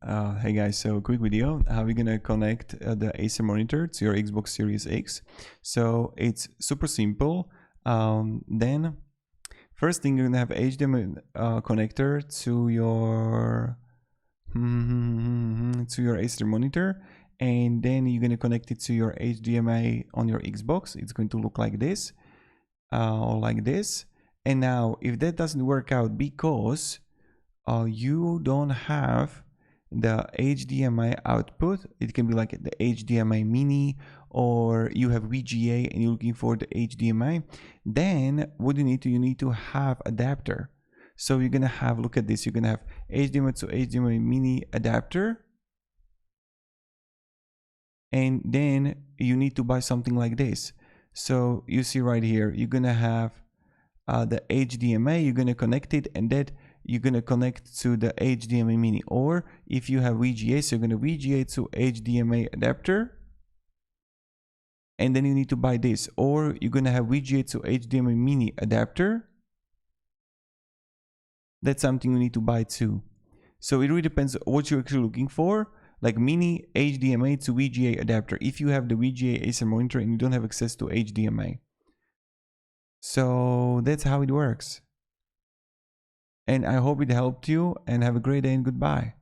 Hey guys, so quick video how we're gonna connect the Acer monitor to your Xbox Series X. So it's super simple. Then first thing, you're gonna have HDMI connector to your Acer monitor, and then you're gonna connect it to your HDMI on your Xbox. It's going to look like this, or like this. And now, if that doesn't work out because you don't have the HDMI output, it can be like the HDMI mini, or you have VGA and you're looking for the HDMI, then what you need to have adapter. So you're gonna have, look at this, you're gonna have HDMI to HDMI mini adapter, and then you need to buy something like this. So you see right here, you're gonna have the HDMI, you're gonna connect it, and that you're gonna connect to the HDMI mini. Or if you have VGA, so you're gonna VGA to HDMI adapter, and then you need to buy this. Or you're gonna have VGA to HDMI mini adapter. That's something you need to buy too. So it really depends what you're actually looking for, like mini HDMI to VGA adapter, if you have the VGA Acer monitor and you don't have access to HDMI. So that's how it works. And I hope it helped you, and have a great day and goodbye.